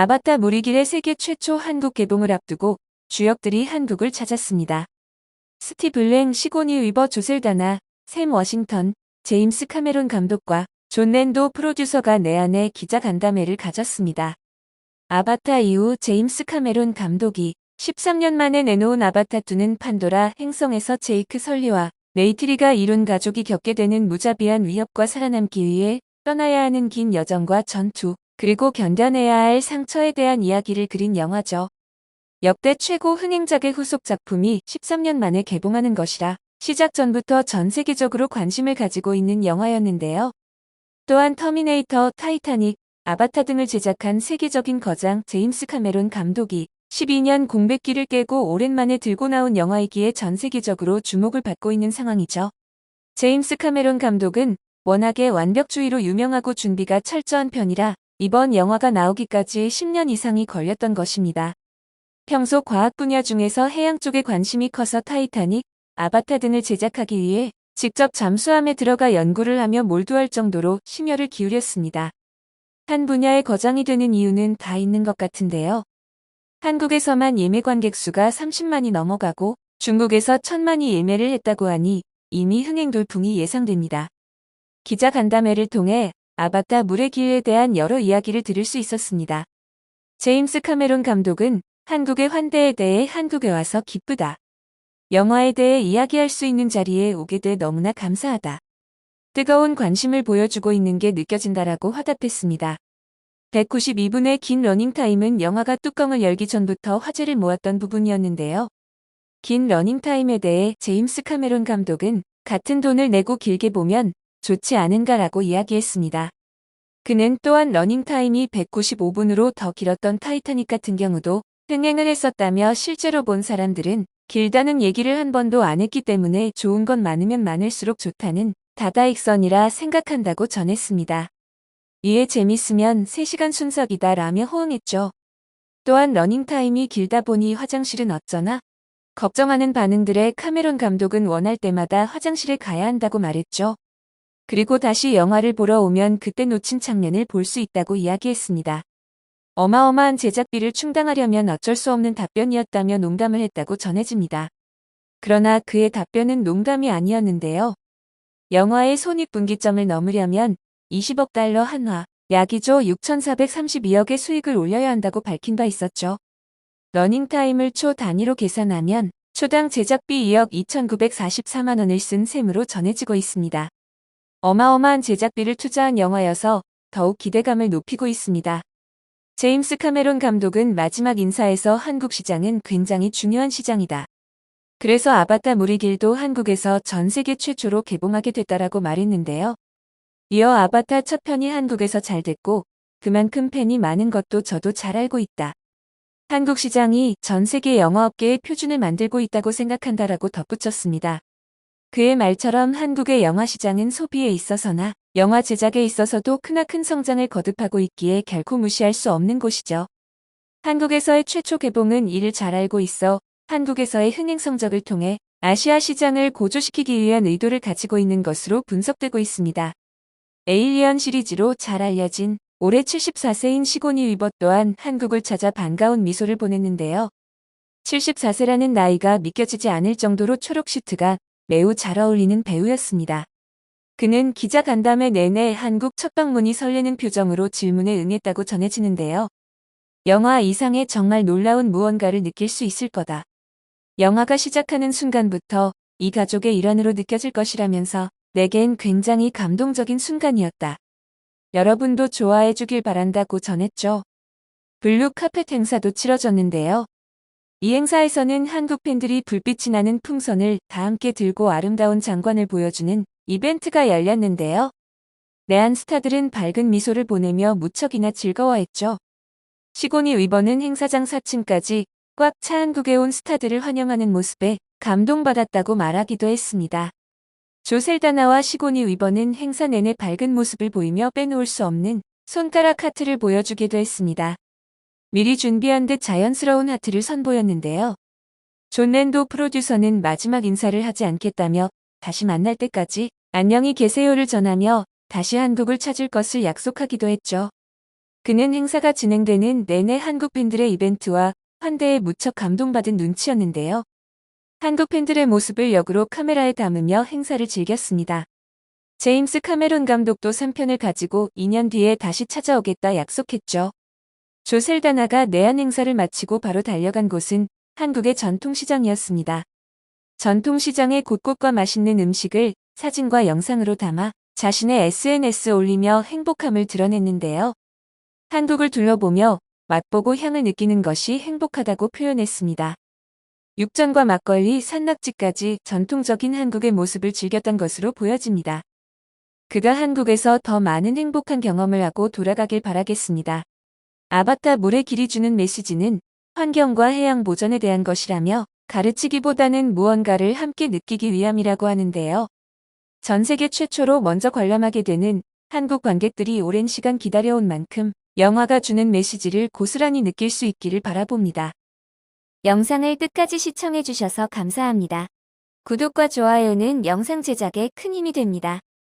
아바타 무리길의 세계 최초 한국 개봉을 앞두고 주역들이 한국을 찾았습니다. 스티브 랭, 시고니 위버, 조셀다나, 샘 워싱턴, 제임스 카메론 감독과 존 랜도 프로듀서가 내한의 기자간담회를 가졌습니다. 아바타 이후 제임스 카메론 감독이 13년 만에 내놓은 아바타2는 판도라 행성에서 제이크 설리와 네이트리가 이룬 가족이 겪게 되는 무자비한 위협과 살아남기 위해 떠나야 하는 긴 여정과 전투, 그리고 견뎌내야 할 상처에 대한 이야기를 그린 영화죠. 역대 최고 흥행작의 후속 작품이 13년 만에 개봉하는 것이라 시작 전부터 전 세계적으로 관심을 가지고 있는 영화였는데요. 또한 터미네이터, 타이타닉, 아바타 등을 제작한 세계적인 거장 제임스 카메론 감독이 12년 공백기를 깨고 오랜만에 들고 나온 영화이기에 전 세계적으로 주목을 받고 있는 상황이죠. 제임스 카메론 감독은 워낙에 완벽주의로 유명하고 준비가 철저한 편이라 이번 영화가 나오기까지 10년 이상이 걸렸던 것입니다. 평소 과학 분야 중에서 해양 쪽에 관심이 커서 타이타닉, 아바타 등을 제작하기 위해 직접 잠수함에 들어가 연구를 하며 몰두할 정도로 심혈을 기울였습니다. 한 분야의 거장이 되는 이유는 다 있는 것 같은데요. 한국에서만 예매 관객 수가 30만이 넘어가고 중국에서 1000만이 예매를 했다고 하니 이미 흥행 돌풍이 예상됩니다. 기자간담회를 통해 아바타 물의 길에 대한 여러 이야기를 들을 수 있었습니다. 제임스 카메론 감독은 한국의 환대에 대해 한국에 와서 기쁘다. 영화에 대해 이야기할 수 있는 자리에 오게 돼 너무나 감사하다. 뜨거운 관심을 보여주고 있는 게 느껴진다라고 화답했습니다. 192분의 긴 러닝타임은 영화가 뚜껑을 열기 전부터 화제를 모았던 부분이었는데요. 긴 러닝타임에 대해 제임스 카메론 감독은 같은 돈을 내고 길게 보면 좋지 않은가라고 이야기했습니다. 그는 또한 러닝타임이 195분으로 더 길었던 타이타닉 같은 경우도 흥행을 했었다며 실제로 본 사람들은 길다는 얘기를 한 번도 안 했기 때문에 좋은 건 많으면 많을수록 좋다는 다다익선이라 생각한다고 전했습니다. 이에 재밌으면 3시간 순삭이다 라며 호응했죠. 또한 러닝타임이 길다 보니 화장실은 어쩌나? 걱정하는 반응들에 카메론 감독은 원할 때마다 화장실에 가야 한다고 말했죠. 그리고 다시 영화를 보러 오면 그때 놓친 장면을 볼 수 있다고 이야기했습니다. 어마어마한 제작비를 충당하려면 어쩔 수 없는 답변이었다며 농담을 했다고 전해집니다. 그러나 그의 답변은 농담이 아니었는데요. 영화의 손익분기점을 넘으려면 20억 달러 한화, 약이죠 6,432억의 수익을 올려야 한다고 밝힌 바 있었죠. 러닝타임을 초 단위로 계산하면 초당 제작비 2억 2,944만 원을 쓴 셈으로 전해지고 있습니다. 어마어마한 제작비를 투자한 영화여서 더욱 기대감을 높이고 있습니다. 제임스 카메론 감독은 마지막 인사에서 한국 시장은 굉장히 중요한 시장이다. 그래서 아바타 물의 길도 한국에서 전 세계 최초로 개봉하게 됐다라고 말했는데요. 이어 아바타 첫 편이 한국에서 잘 됐고 그만큼 팬이 많은 것도 저도 잘 알고 있다. 한국 시장이 전 세계 영화업계의 표준을 만들고 있다고 생각한다라고 덧붙였습니다. 그의 말처럼 한국의 영화 시장은 소비에 있어서나 영화 제작에 있어서도 크나큰 성장을 거듭하고 있기에 결코 무시할 수 없는 곳이죠. 한국에서의 최초 개봉은 이를 잘 알고 있어 한국에서의 흥행 성적을 통해 아시아 시장을 고조시키기 위한 의도를 가지고 있는 것으로 분석되고 있습니다. 에일리언 시리즈로 잘 알려진 올해 74세인 시고니 위버 또한 한국을 찾아 반가운 미소를 보냈는데요. 74세라는 나이가 믿겨지지 않을 정도로 초록 슈트가 매우 잘 어울리는 배우였습니다. 그는 기자간담회 내내 한국 첫 방문이 설레는 표정으로 질문에 응했다고 전해지는데요. 영화 이상의 정말 놀라운 무언가를 느낄 수 있을 거다. 영화가 시작하는 순간부터 이 가족의 일환으로 느껴질 것이라면서 내겐 굉장히 감동적인 순간이었다. 여러분도 좋아해 주길 바란다고 전했죠. 블루 카펫 행사도 치러졌는데요. 이 행사에서는 한국 팬들이 불빛이 나는 풍선을 다 함께 들고 아름다운 장관을 보여주는 이벤트가 열렸는데요. 내한 스타들은 밝은 미소를 보내며 무척이나 즐거워했죠. 시고니 위버는 행사장 4층까지 꽉 차 한국에 온 스타들을 환영하는 모습에 감동받았다고 말하기도 했습니다. 조셀다나와 시고니 위버는 행사 내내 밝은 모습을 보이며 빼놓을 수 없는 손가락 하트를 보여주기도 했습니다. 미리 준비한 듯 자연스러운 하트를 선보였는데요. 존 랜도 프로듀서는 마지막 인사를 하지 않겠다며 다시 만날 때까지 안녕히 계세요를 전하며 다시 한국을 찾을 것을 약속하기도 했죠. 그는 행사가 진행되는 내내 한국 팬들의 이벤트와 환대에 무척 감동받은 눈치였는데요. 한국 팬들의 모습을 역으로 카메라에 담으며 행사를 즐겼습니다. 제임스 카메론 감독도 3편을 가지고 2년 뒤에 다시 찾아오겠다 약속했죠. 조 셀다나가 내한 행사를 마치고 바로 달려간 곳은 한국의 전통시장이었습니다. 전통시장의 곳곳과 맛있는 음식을 사진과 영상으로 담아 자신의 SNS에 올리며 행복함을 드러냈는데요. 한국을 둘러보며 맛보고 향을 느끼는 것이 행복하다고 표현했습니다. 육전과 막걸리, 산낙지까지 전통적인 한국의 모습을 즐겼던 것으로 보여집니다. 그가 한국에서 더 많은 행복한 경험을 하고 돌아가길 바라겠습니다. 아바타 물의 길이 주는 메시지는 환경과 해양 보전에 대한 것이라며 가르치기보다는 무언가를 함께 느끼기 위함이라고 하는데요. 전 세계 최초로 먼저 관람하게 되는 한국 관객들이 오랜 시간 기다려온 만큼 영화가 주는 메시지를 고스란히 느낄 수 있기를 바라봅니다. 영상을 끝까지 시청해주셔서 감사합니다. 구독과 좋아요는 영상 제작에 큰 힘이 됩니다.